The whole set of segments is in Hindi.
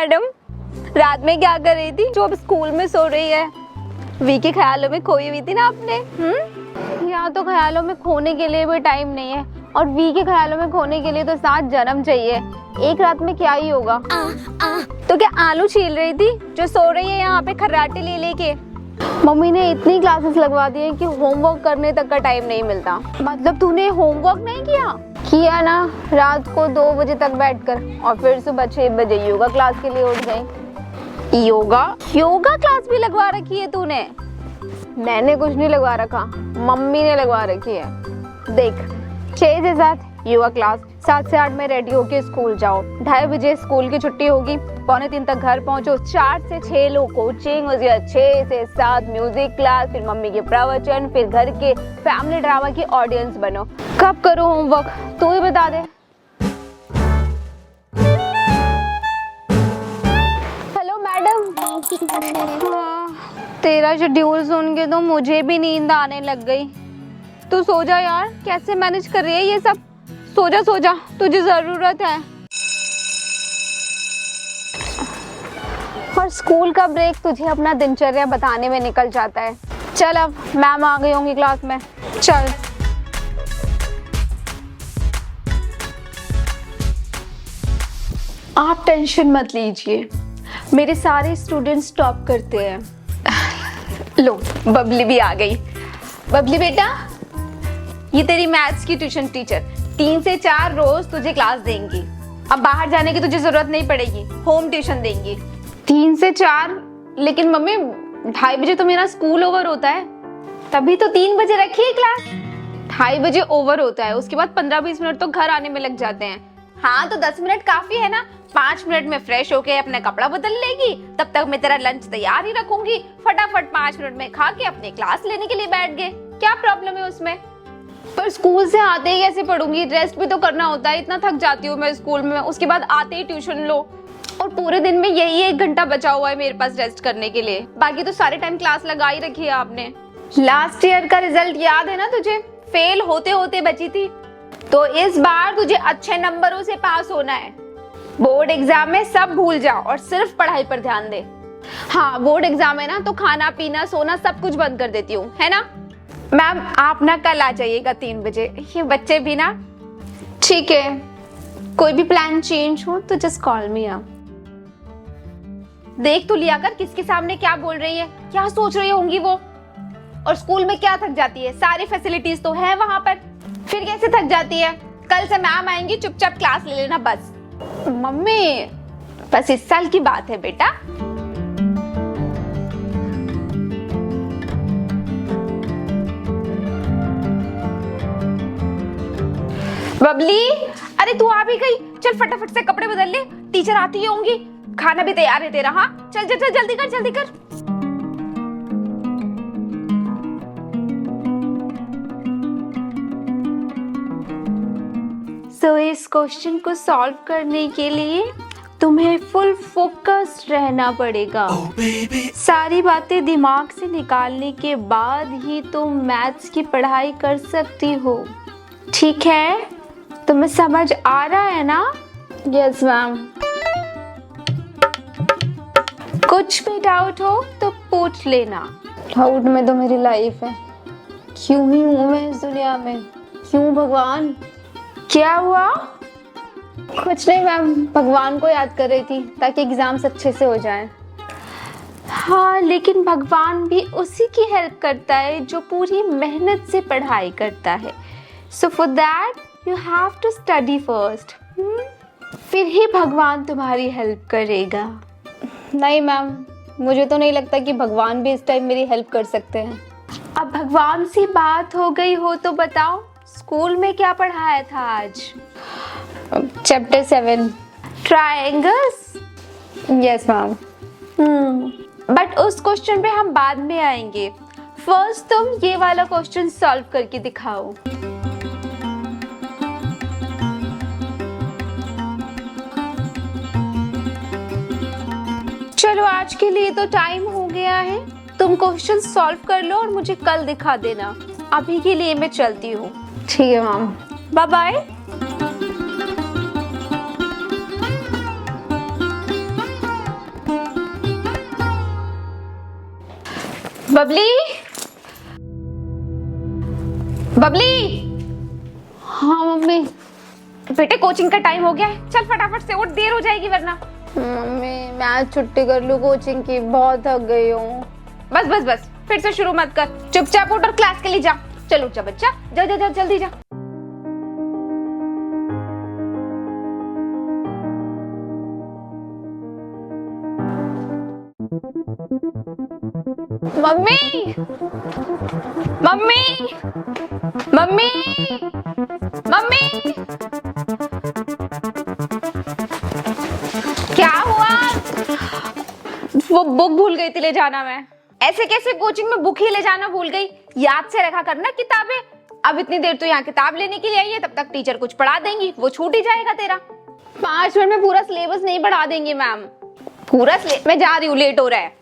मैडम, रात में क्या कर रही थी जो अब स्कूल में सो रही है? वी के ख्यालों में खोई हुई थी ना आपने? यहाँ तो ख्यालों में खोने के लिए भी टाइम नहीं है, और वी के ख्यालों में खोने के लिए तो 7 जन्म चाहिए। एक रात में क्या ही होगा। तो क्या आलू छील रही थी जो सो रही है यहाँ पे खर्राटे ले लेके? मम्मी ने इतनी क्लासेस लगवा दी है कि होमवर्क करने तक का टाइम नहीं मिलता। मतलब तूने होमवर्क नहीं किया ना? रात को 2 बजे तक बैठकर, और फिर सुबह 6 बजे योगा क्लास के लिए उठ गई। योगा क्लास भी लगवा रखी है तूने? मैंने कुछ नहीं लगवा रखा, मम्मी ने लगवा रखी है। देख, 6 से 7 योगा क्लास, 7 से 8 में रेडी होके स्कूल जाओ, 2:30 बजे स्कूल की छुट्टी होगी, 2:45 तक घर पहुंचो, 4 से 6 लोग कोचिंग, उसके बाद 6 से 7 म्यूजिक क्लास, फिर मम्मी के प्रवचन, फिर घर के फैमिली ड्रामा की ऑडियंस बनो। कब करो होमवर्क तू ही बता दे। Hello madam. तेरा शेड्यूल सुन के तो मुझे भी नींद आने लग गई। तू सो जा यार, कैसे मैनेज कर रही है ये सब? सो जा, तुझे जरूरत है। और स्कूल का ब्रेक तुझे अपना दिनचर्या बताने में निकल जाता है। चल, अब मैम आ गई होंगी क्लास में, चल। आप टेंशन मत लीजिए, मेरे सारे स्टूडेंट्स टॉप करते हैं। लो, बबली भी आ गई। बबली बेटा, ये तेरी मैथ्स की ट्यूशन टीचर 3 से 4 रोज तुझे क्लास देंगी। अब बाहर जाने की तुझे जरूरत नहीं पड़ेगी, होम ट्यूशन देंगी। 3 से 4? लेकिन मम्मी 2:30 बजे तो मेरा स्कूल ओवर होता है। तभी तो 3 बजे रखी है क्लास। 2:30 बजे ओवर होता है, उसके बाद 15-20 मिनट तो घर आने में लग जाते हैं। हाँ तो 10 मिनट काफी है ना? 5 मिनट में फ्रेश होके अपना कपड़ा बदल लेगी, तब तक मैं तेरा लंच तैयार ही रखूंगी। फटाफट 5 मिनट में खा के अपनी क्लास लेने के लिए बैठ गए। क्या प्रॉब्लम है उसमें? पर स्कूल से आते ही कैसे पढ़ूंगी? रेस्ट भी तो करना होता है, इतना थक जाती हूँ मैं स्कूल में। उसके बाद आते ही ट्यूशन लो, और पूरे दिन में यही 1 घंटा बचा हुआ है मेरे पास रेस्ट करने के लिए। बाकी तो सारे टाइम क्लास लगा ही रखी है आपने। लास्ट ईयर का रिजल्ट याद है ना तुझे? फेल होते होते बची थी। तो इस बार तुझे अच्छे नंबरों से पास होना है। बोर्ड एग्जाम में सब भूल जा और सिर्फ पढ़ाई पर ध्यान दे। हाँ, बोर्ड एग्जाम है ना, तो खाना पीना सोना सब कुछ बंद कर देती हूँ, है ना? मैम आप ना कल आ जाइएगा 3 बजे। ये बच्चे भी ना। ठीक है, कोई भी प्लान चेंज हो तो जस्ट कॉल मी अप। देख तू लियाकर किसके सामने क्या बोल रही है, क्या सोच रही होंगी वो। और स्कूल में क्या थक जाती है, सारी फैसिलिटीज तो है वहां पर, फिर कैसे थक जाती है? कल से मैम आएंगी, चुपचाप क्लास ले लेना बस। मम्मी बस इस साल की बात है बेटा। बबली, अरे तू आ भी गई, चल फटाफट से कपड़े बदल ले, टीचर आती ही होंगी। खाना भी तैयार है तेरा। हाँ चल चल चल, जल्दी कर जल्दी कर। सो इस क्वेश्चन को सॉल्व करने के लिए तुम्हें फुल फोकस्ड रहना पड़ेगा। सारी बातें दिमाग से निकालने के बाद ही तुम मैथ्स की पढ़ाई कर सकती हो। ठीक है, तुम्हें समझ आ रहा है ना? Yes ma'am. कुछ भी डाउट हो तो पूछ लेना। डाउट में तो मेरी लाइफ है। क्यों ही हूँ मैं इस दुनिया में? क्यों भगवान? क्या हुआ? कुछ नहीं मैम, भगवान को याद कर रही थी ताकि एग्जाम्स अच्छे से हो जाएं। हाँ, लेकिन भगवान भी उसी की हेल्प करता है जो पूरी मेहनत से पढ़ाई करता है। So for that you have to study first, फिर ही भगवान तुम्हारी हेल्प करेगा। नहीं मैम, मुझे तो नहीं लगता कि भगवान भी इस टाइम मेरी हेल्प कर सकते हैं। अब भगवान से बात हो गई हो तो बताओ, स्कूल में क्या पढ़ाया था आज? Chapter 7 triangles. Yes ma'am. But उस क्वेश्चन पे हम बाद में आएंगे। फर्स्ट तुम ये वाला क्वेश्चन सॉल्व करके दिखाओ। चलो आज के लिए तो टाइम हो गया है, तुम क्वेश्चन सॉल्व कर लो और मुझे कल दिखा देना। अभी के लिए मैं चलती हूँ। ठीक है ma'am, bye bye. Babli, Babli. हाँ मम्मी। बेटे कोचिंग का टाइम हो गया है, चल फटाफट से उठ, देर हो जाएगी वरना। मम्मी मैं आज छुट्टी कर लूँ कोचिंग की, बहुत थक गई हूँ। बस बस बस, फिर से शुरू मत कर, चुपचाप उठ और क्लास के लिए जा। चल उठ जा बच्चा, जा जा जा जल्दी जा। मम्मी मम्मी मम्मी मम्मी, क्या हुआ? वो बुक भूल गई थी ले जाना। मैं ऐसे कैसे कोचिंग में बुक ही ले जाना भूल गई? याद से रखा करना किताबें। अब इतनी देर तो यहाँ किताब लेने के लिए आई है, तब तक टीचर कुछ पढ़ा देंगी, वो छूट ही जाएगा तेरा। 5 मिनट में पूरा सिलेबस नहीं पढ़ा देंगे मैम, पूरा मैं जा रही हूँ, लेट हो रहा है।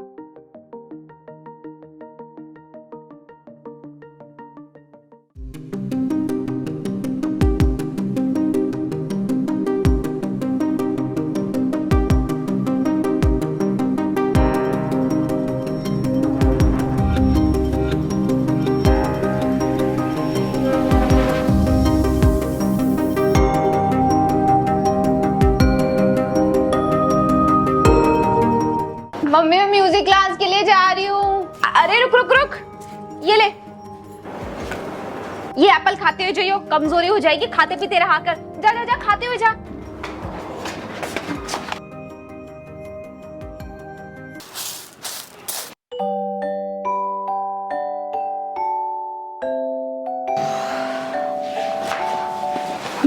मम्मी मैं म्यूजिक क्लास के लिए जा रही हूँ। अरे रुक रुक रुक, ये ले, ये एप्पल खाते हुए जाइयो, कमजोरी हो जाएगी खाते पीते रहा कर। जा जा जा, खाते हुए जा।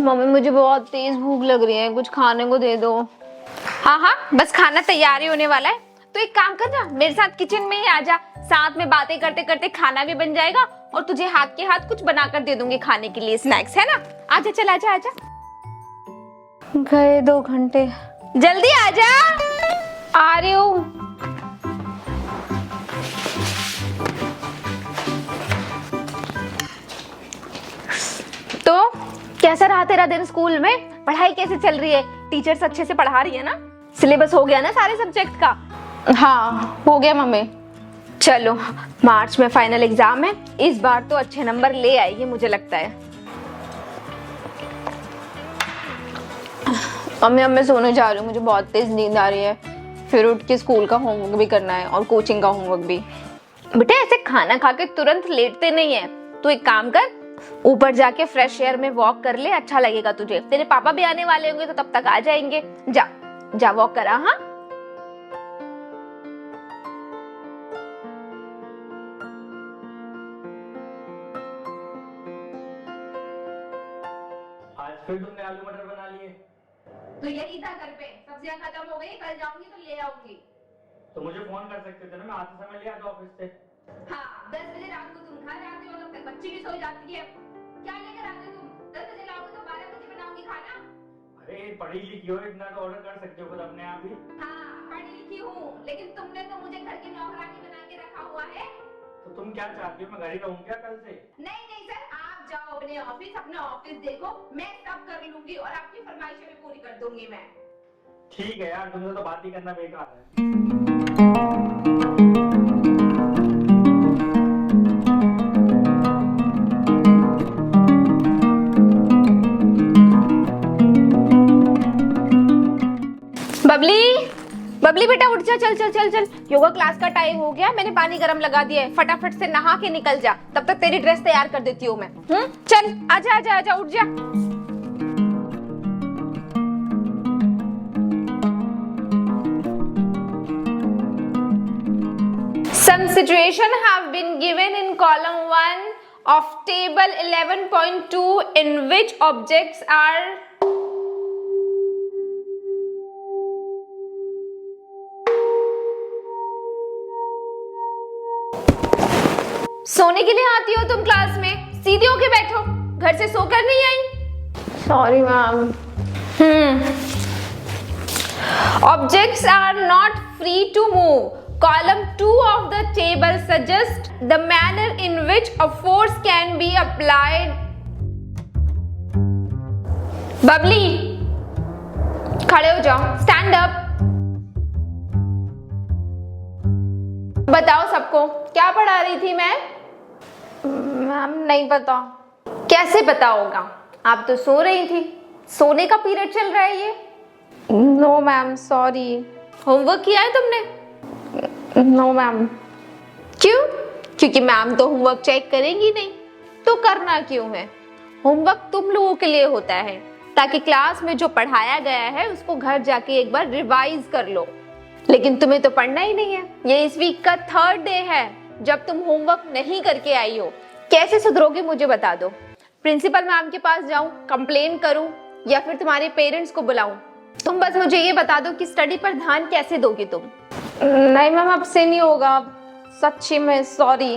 मम्मी मुझे बहुत तेज भूख लग रही है, कुछ खाने को दे दो। हाँ हाँ, बस खाना तैयार ही होने वाला है, तो एक काम कर ना, मेरे साथ किचन में ही आ जा, साथ में बातें करते करते खाना भी बन जाएगा और तुझे हाथ के हाथ कुछ बनाकर दे दूंगी खाने के लिए, स्नैक्स है ना। आजा चल, आजा आजा। गए 2 घंटे, जल्दी आजा। आ रही हूँ। तो कैसा रहा तेरा दिन स्कूल में? पढ़ाई कैसे चल रही है? टीचर्स अच्छे से पढ़ा रही है ना? सिलेबस हो गया ना सारे सब्जेक्ट का? हाँ हो गया मम्मी। चलो, मार्च में फाइनल एग्जाम है, इस बार तो अच्छे नंबर ले आएगी मुझे लगता है। मम्मी अब मैं सोने जा रही हूँ, मुझे बहुत तेज नींद आ रही है, फिर उठ के स्कूल का होमवर्क भी करना है और कोचिंग का होमवर्क भी। बेटे ऐसे खाना खा के तुरंत लेटते नहीं है, तो एक काम कर, ऊपर जाके फ्रेश एयर में वॉक कर ले, अच्छा लगेगा तुझे। तेरे पापा भी आने वाले होंगे तो तब तक आ जाएंगे। जा जा वॉक करा। हाँ आज फिर तुमने आलू मटर बना लिए? तो यही था घर पे, सब्जियां खत्म हो गई, कल जाऊंगी तो ले आऊंगी। तो मुझे फोन कर सकते थे ना, मैं आते समय ले आता ऑफिस से। हाँ 10 बजे रात को तुम घर आते हो, तब तक बच्ची भी सो जाती है। क्या लेकर आते हो तुम? 10 बजे लाओगे तो 12 बजे बनाऊंगी खाना। अरे पढ़ी लिखी हो, इतना तो ऑर्डर कर सकते हो खुद अपने आप ही। हाँ पढ़ी लिखी हूँ, लेकिन तुमने तो मुझे घर की नौकरानी बना के रखा हुआ है। तो तुम क्या चाहती हो, मैं घर ही रहूं क्या कल से? नहीं नहीं सर, आप जाओ अपने ऑफिस, अपना ऑफिस देखो, मैं सब कर लूंगी और आपकी फरमाइशें भी पूरी कर दूंगी मैं। ठीक है यार, तुमसे तो बात ही करना बेकार है। बबली, बबली बेटा उठ जा, चल चल चल चल, योगा क्लास का टाइम हो गया, मैंने पानी गरम लगा दिया है, फटाफट से नहा के निकल जा, तब तक तेरी ड्रेस तैयार कर देती हूँ मैं। चल आजा आजा आजा, उठ जा। Some situation have been given in column 1 of table 11.2 in which objects are सोने के लिए आती हो तुम क्लास में? सीधी होके बैठो, घर से सोकर नहीं आई? Sorry ma'am. Objects are not free to move. Column 2 of the table suggests the manner in which a force can be applied. Babli, खड़े हो जाओ, stand up. बताओ सबको, क्या पढ़ा रही थी मैं? मैम नहीं पता। कैसे पता होगा, आप तो सो रही थी। सोने का पीरियड चल रहा है ये। No ma'am, sorry. होमवर्क किया है तुमने? No ma'am. क्यों? क्योंकि मैम तो होमवर्क चेक करेंगी नहीं, तो करना क्यों है? होमवर्क तुम लोगों के लिए होता है ताकि क्लास में जो पढ़ाया गया है उसको घर जाके एक बार रिवाइज कर लो। लेकिन तुम्हें तो पढ़ना ही नहीं है। ये इस वीक का 3rd डे है जब तुम होमवर्क नहीं करके आई हो। कैसे सुधरोगे मुझे बता दो। प्रिंसिपल मैम के पास जाऊं, कंप्लेन करूं या फिर तुम्हारे पेरेंट्स को बुलाऊं? तुम बस मुझे ये बता दो कि स्टडी पर ध्यान कैसे दोगे तुम? नहीं मैम, अब से नहीं होगा, सच्ची में सॉरी।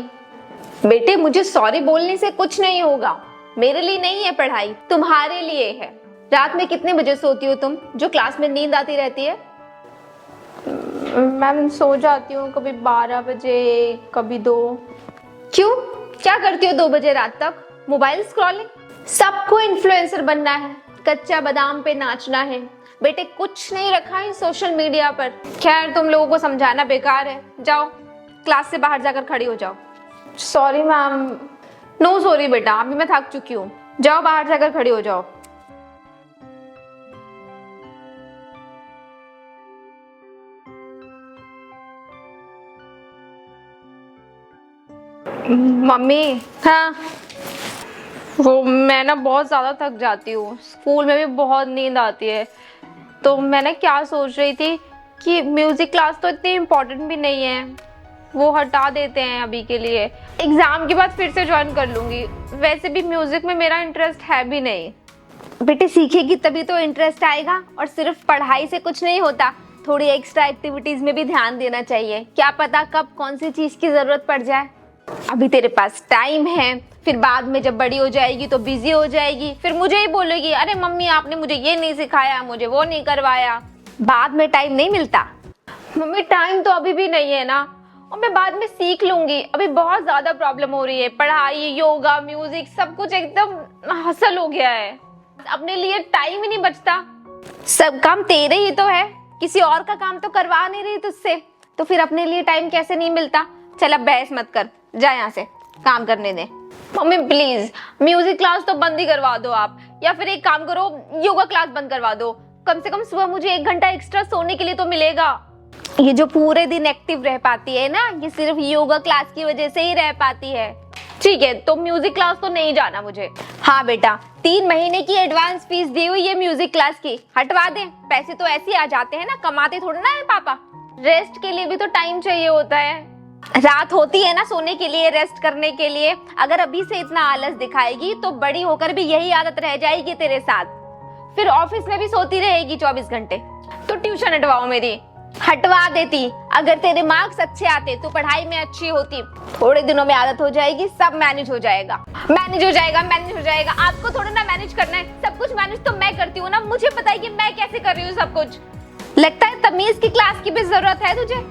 बेटे मुझे सॉरी बोलने से कुछ नहीं होगा। मेरे लिए नहीं है पढ़ाई, तुम्हारे लिए है। रात में कितने बजे सोती हो तुम, जो क्लास में नींद आती रहती है? मैम सो जाती हूँ कभी 12 बजे, कभी 2। क्यों? क्या करती हो 2 बजे रात तक? Mobile scrolling? सबको इन्फ्लुएंसर बनना है, कच्चा बादाम पे नाचना है। बेटे कुछ नहीं रखा है सोशल मीडिया पर। खैर तुम लोगों को समझाना बेकार है। जाओ क्लास से बाहर जाकर खड़ी हो जाओ। Sorry ma'am. नो सॉरी बेटा, अभी मैं थक चुकी हूँ। जाओ बाहर जाकर खड़ी हो जाओ। मम्मी, हाँ वो मैं ना बहुत ज़्यादा थक जाती हूँ, स्कूल में भी बहुत नींद आती है। तो मैंने क्या सोच रही थी कि म्यूज़िक क्लास तो इतनी इम्पोर्टेंट भी नहीं है, वो हटा देते हैं अभी के लिए। एग्ज़ाम के बाद फिर से ज्वाइन कर लूँगी। वैसे भी म्यूज़िक में मेरा इंटरेस्ट है भी नहीं। बेटे सीखेगी तभी तो इंटरेस्ट आएगा, और सिर्फ पढ़ाई से कुछ नहीं होता। थोड़ी एक्स्ट्रा एक्टिविटीज में भी ध्यान देना चाहिए। क्या पता कब कौन सी चीज की जरूरत पड़ जाए। अभी तेरे पास टाइम है, फिर बाद में जब बड़ी हो जाएगी तो बिजी हो जाएगी, फिर मुझे ही बोलेगी अरे मम्मी आपने मुझे ये नहीं सिखाया, मुझे वो नहीं करवाया। बाद में टाइम नहीं मिलता। मम्मी टाइम तो अभी भी नहीं है ना, और मैं बाद में सीख लूंगी। अभी बहुत ज्यादा प्रॉब्लम हो रही है, पढ़ाई, योगा, म्यूजिक सब कुछ एकदम हसल हो गया है। अपने लिए टाइम ही नहीं बचता। सब काम तेरे ही तो है, किसी और का काम तो करवा नहीं रही तुझसे, तो फिर अपने लिए टाइम कैसे नहीं मिलता? चल अब बहस मत कर, जा यहाँ से, काम करने दे। मम्मी प्लीज म्यूजिक क्लास तो बंद ही करवा दो आप, या फिर एक काम करो योगा क्लास बंद करवा दो। कम से कम सुबह मुझे 1 घंटा एक्स्ट्रा सोने के लिए तो मिलेगा। ये जो पूरे दिन एक्टिव रह पाती है ना, ये सिर्फ योगा क्लास की वजह से ही रह पाती है। ठीक है तो म्यूजिक क्लास तो नहीं जाना मुझे। हाँ बेटा, 3 महीने की एडवांस फीस दी हुई है म्यूजिक क्लास की, हटवा दे। पैसे तो ऐसे ही आ जाते हैं ना, कमाते थोड़ा ना है पापा। रेस्ट के लिए भी तो टाइम चाहिए होता है। रात होती है ना सोने के लिए, रेस्ट करने के लिए। अगर अभी से इतना आलस दिखाएगी तो बड़ी होकर भी यही आदत रह जाएगी तेरे साथ। फिर ऑफिस में भी सोती रहेगी 24 घंटे। तो ट्यूशन हटवाओ मेरी। हटवा देती, अगर तेरे मार्क्स अच्छे आते तो पढ़ाई में अच्छी होती। थोड़े दिनों में आदत हो जाएगी, सब मैनेज हो जाएगा। मैनेज हो जाएगा, मैनेज हो जाएगा। आपको थोड़ा ना मैनेज करना है, सब कुछ मैनेज तो मैं करती हूँ ना। मुझे पता है कि मैं कैसे कर रही हूँ सब कुछ। लगता है तमीज की क्लास की भी जरूरत है तुझे।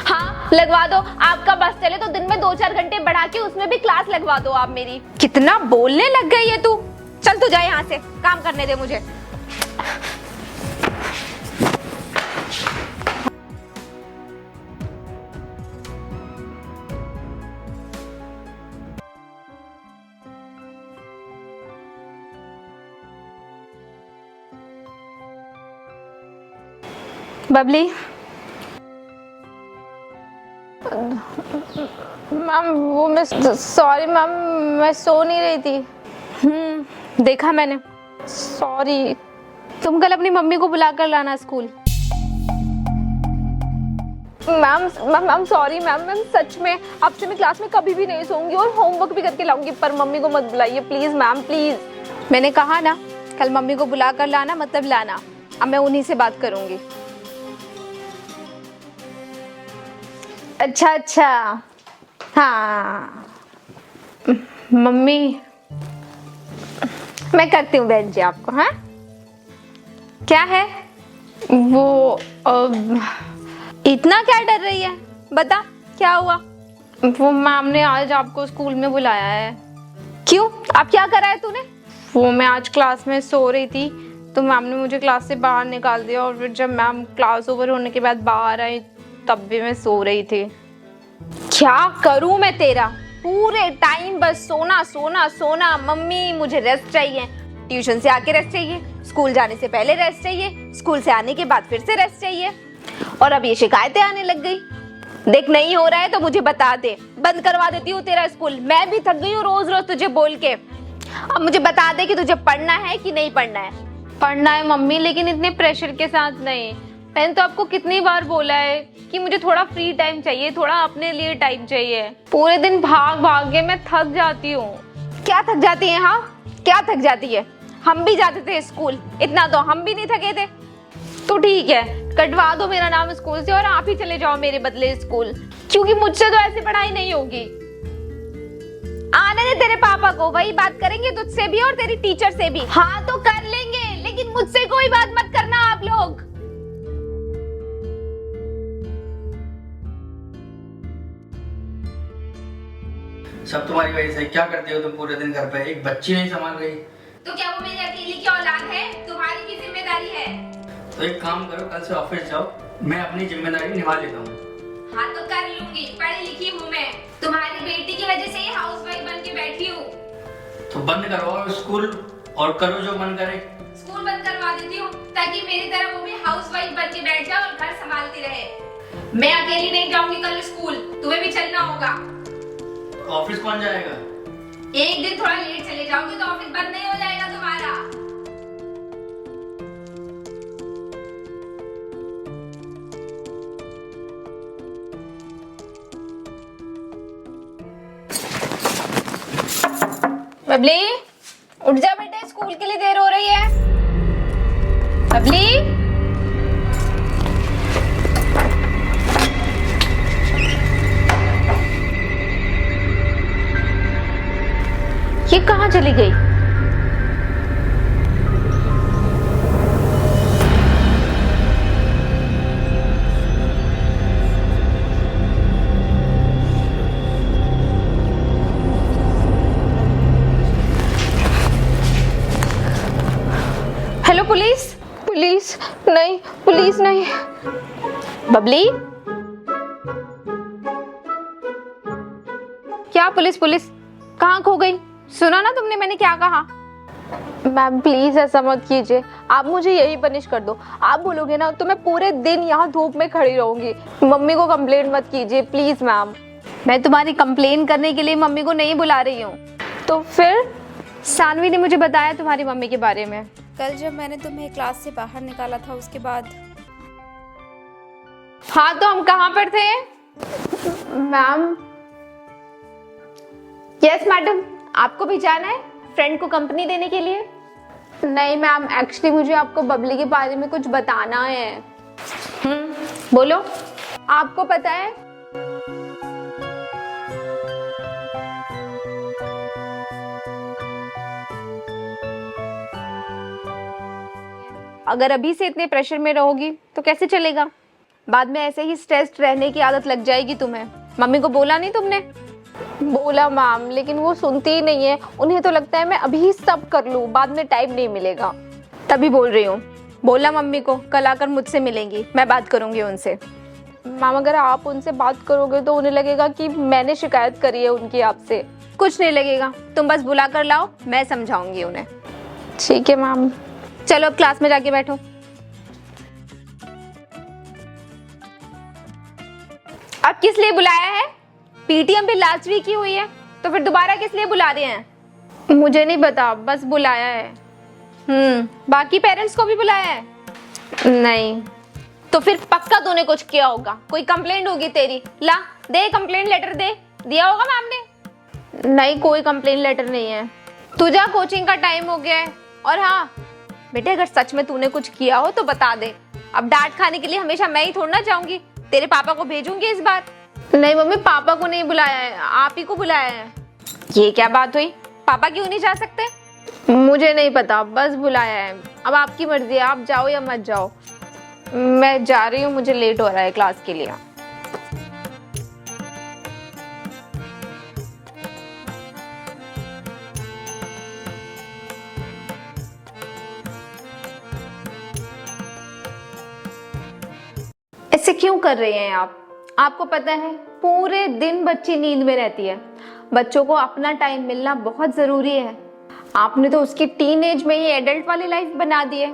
हाँ लगवा दो, आपका बस चले तो दिन में 2-4 घंटे बढ़ा के उसमें भी क्लास लगवा दो आप मेरी। कितना बोलने लग गई है तू। चल तू जा यहाँ से, काम करने दे मुझे। बबली मैम, वो मैं सॉरी मैम, मैं सो नहीं रही थी। देखा मैंने। सॉरी। तुम कल अपनी मम्मी को बुला कर लाना स्कूल। मैम सॉरी मैम सच में अब से मैं क्लास में कभी भी नहीं सोऊंगी और होमवर्क भी करके लाऊंगी, पर मम्मी को मत बुलाइए प्लीज मैम, प्लीज। मैंने कहा ना कल मम्मी को बुला कर लाना, मतलब लाना। अब मैं उन्हीं से बात करूंगी। अच्छा हाँ मम्मी मैं करती हूँ बहन जी आपको। हाँ क्या है वो इतना क्या डर रही है, बता क्या हुआ? वो मैम ने आज आपको स्कूल में बुलाया है। क्यों? अब क्या करा है तूने? वो मैं आज क्लास में सो रही थी तो मैम ने मुझे क्लास से बाहर निकाल दिया, और फिर जब मैम क्लास ओवर होने के बाद बाहर आई तब भी मैं सो रही थी। क्या करूं मैं तेरा? पूरे टाइम बस सोना सोना सोना। मम्मी मुझे रेस्ट चाहिए, ट्यूशन से आके रेस्ट चाहिए, स्कूल जाने से पहले रेस्ट चाहिए, स्कूल से आने के बाद फिर से रेस्ट चाहिए, और अब ये शिकायतें आने लग गई। देख नहीं हो रहा है तो मुझे बता दे, बंद करवा देती हूँ तेरा स्कूल। मैं भी थक गई हूँ रोज रोज तुझे बोल के। अब मुझे बता दे कि तुझे पढ़ना है कि नहीं पढ़ना है। पढ़ना है मम्मी, लेकिन इतने प्रेशर के साथ नहीं। मैंने तो आपको कितनी बार बोला है कि मुझे थोड़ा फ्री टाइम चाहिए, थोड़ा अपने लिए टाइम चाहिए। पूरे दिन भाग भाग के मैं थक जाती हूँ। क्या थक जाती है? हाँ क्या थक जाती है? हम भी जाते थे स्कूल, इतना तो हम भी नहीं थके थे। तो ठीक है, कटवा दो मेरा नाम स्कूल से और आप ही चले जाओ मेरे बदले स्कूल, क्योंकि मुझसे तो ऐसी पढ़ाई नहीं होगी। आने दे तेरे पापा को, वही बात करेंगे तुझसे भी और तेरी टीचर से भी। हाँ तो कर लेंगे, लेकिन मुझसे कोई बात मत करना आप लोग। सब तुम्हारी वजह से। क्या करते हो तुम पूरे दिन घर पे? एक बच्ची नहीं संभाल रही। तो क्या वो मेरी अकेली की औलाद है? तुम्हारी भी जिम्मेदारी है। तो एक काम करो, कल से ऑफिस जाओ, मैं अपनी जिम्मेदारी निभा लेता हूँ। हाँ तो कर लूंगी, पढ़ी लिखी हूँ मैं। तुम्हारी बेटी की वजह से ही हाउसवाइफ बन के बैठी हूँ। तो बंद करवाओ स्कूल और करो जो मन करे। स्कूल बंद करवा देती हूँ ताकि मेरी तरह वो भी हाउसवाइफ बन के बैठ जाए और घर संभालती रहे। मैं अकेली नहीं जाऊंगी कल स्कूल, तुम्हें भी चलना होगा। ऑफिस कौन जाएगा? एक दिन थोड़ा लेट चले जाओगे तो ऑफिस बंद नहीं हो जाएगा तुम्हारा। बबली उठ जा बेटे, स्कूल के लिए देर हो रही है। बबली ये कहाँ चली गई? Hello police. पुलिस नहीं, पुलिस नहीं। बबली क्या पुलिस पुलिस? कहाँ खो गई? सुना ना तुमने मैंने क्या कहा? मैम प्लीज ऐसा मत कीजिए, आप मुझे यही पनिश कर दो। आप बोलोगे ना तो मैं पूरे दिन यहाँ धूप में खड़ी रहूंगी। मम्मी को कंप्लेंट मत कीजिए प्लीज मैम। मैं तुम्हारी कंप्लेन करने के लिए मम्मी को नहीं बुला रही हूँ। तो फिर? सानवी ने मुझे बताया तुम्हारी मम्मी के बारे में। कल जब मैंने तुम्हें क्लास से बाहर निकाला था उसके बाद। हाँ तो हम कहाँ पर थे? मैम यस मैडम, आपको भी जाना है फ्रेंड को कंपनी देने के लिए? नहीं मैम, एक्चुअली मुझे आपको बबली के बारे में कुछ बताना है। बोलो। आपको पता है अगर अभी से इतने प्रेशर में रहोगी तो कैसे चलेगा? बाद में ऐसे ही स्ट्रेस्ड रहने की आदत लग जाएगी तुम्हें। मम्मी को बोला नहीं तुमने? बोला मैम, लेकिन वो सुनती ही नहीं है। उन्हें तो लगता है मैं अभी सब कर लूं, बाद में टाइम नहीं मिलेगा। तभी बोल रही हूँ, बोला मम्मी को कल आकर मुझसे मिलेंगी, मैं बात करूंगी उनसे। मैम अगर आप उनसे बात करोगे तो उन्हें लगेगा कि मैंने शिकायत करी है उनकी आपसे। कुछ नहीं लगेगा, तुम बस बुला कर लाओ, मैं समझाऊंगी उन्हें। ठीक है मैम। चलो अब क्लास में जाके बैठो। अब किस लिए बुलाया है? पीटीएम भी लास्ट वीक ही हुई है, तो फिर दोबारा किस लिए बुला रहे हैं? मुझे नहीं पता, बस बुलाया है। बाकी पेरेंट्स को भी बुलाया है? नहीं। तो फिर पक्का तूने कुछ किया होगा, कोई कंप्लेंट होगी तेरी। ला दे, कंप्लेंट लेटर दे। दिया होगा मैम ने? नहीं, कोई कंप्लेंट लेटर नहीं है। तुझा कोचिंग का टाइम हो गया है। और हाँ बेटे, अगर सच में तूने कुछ किया हो तो बता दे। अब डांट खाने के लिए हमेशा मैं ही थोड़ा ना जाऊंगी, तेरे पापा को भेजूंगी इस बार। नहीं मम्मी, पापा को नहीं बुलाया है, आप ही को बुलाया है। ये क्या बात हुई? पापा क्यों नहीं जा सकते? मुझे नहीं पता, बस बुलाया है। अब आपकी मर्जी है, आप जाओ या मत जाओ। मैं जा रही हूँ, मुझे लेट हो रहा है क्लास के लिए। ऐसे क्यों कर रहे हैं आप? आपको पता है पूरे दिन बच्ची नींद में रहती है। बच्चों को अपना टाइम मिलना बहुत जरूरी है। आपने तो उसकी टीनेज में ही एडल्ट वाली लाइफ बना दी है।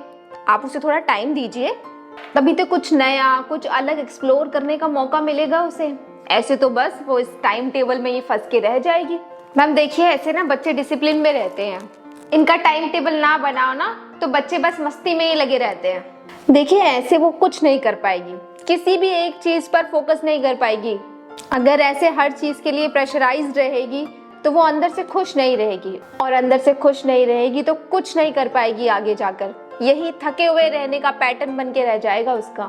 आप उसे थोड़ा टाइम दीजिए, तभी तो कुछ नया, कुछ अलग एक्सप्लोर करने का मौका मिलेगा उसे। ऐसे तो बस वो इस टाइम टेबल में ही फंस के रह जाएगी। मैम देखिए, ऐसे ना बच्चे डिसिप्लिन में रहते हैं। इनका टाइम टेबल ना बनाओ ना तो बच्चे बस मस्ती में ही लगे रहते हैं। देखिए ऐसे वो कुछ नहीं कर पाएगी, किसी भी एक चीज पर फोकस नहीं कर पाएगी। अगर ऐसे हर चीज के लिए प्रेशराइज्ड रहेगी तो वो अंदर से खुश नहीं रहेगी, और अंदर से खुश नहीं रहेगी तो कुछ नहीं कर पाएगी आगे जाकर। यही थके हुए रहने का पैटर्न बन के रह जाएगा उसका।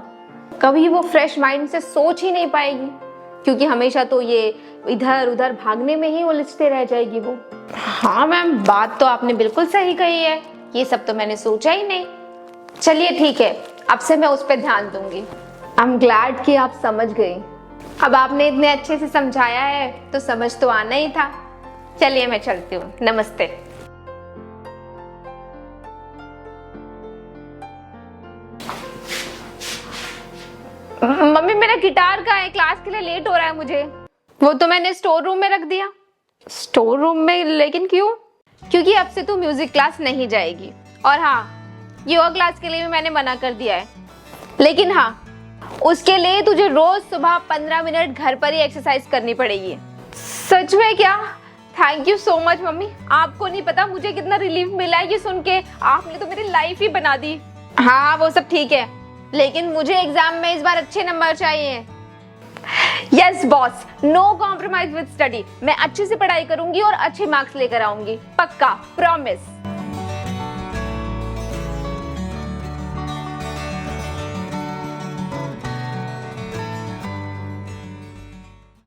कभी वो फ्रेश माइंड से सोच ही नहीं पाएगी, क्योंकि हमेशा तो ये इधर उधर भागने में ही उलझते रह जाएगी वो। हाँ मैम, बात तो आपने बिल्कुल सही कही है, ये सब तो मैंने सोचा ही नहीं। चलिए ठीक है, अब से मैं उस पर ध्यान दूंगी। आई एम ग्लैड कि आप समझ गई। अब आपने इतने अच्छे से समझाया है तो समझ तो आना ही था। चलिए मैं चलती हूँ, नमस्ते। मम्मी मेरा गिटार कहाँ है? क्लास के लिए लेट हो रहा है मुझे। वो तो मैंने स्टोर रूम में रख दिया। स्टोर रूम में? लेकिन क्यों? क्योंकि अब से तू म्यूजिक क्लास नहीं जाएगी। और हाँ, योगा क्लास के लिए भी मैंने मना कर दिया है। लेकिन हाँ, उसके लिए तुझे रोज सुबह 15 मिनट घर पर ही एक्सरसाइज करनी पड़ेगी। सच में क्या? Thank you so much mummy. आपको नहीं पता मुझे कितना रिलीफ मिला है ये सुन के। आपने तो मेरी लाइफ ही बना दी। हाँ वो सब ठीक है, लेकिन मुझे एग्जाम में इस बार अच्छे नंबर चाहिए। Yes boss, no compromise with study. मैं अच्छे से पढ़ाई करूंगी और अच्छे मार्क्स लेकर आऊंगी, पक्का, प्रॉमिस।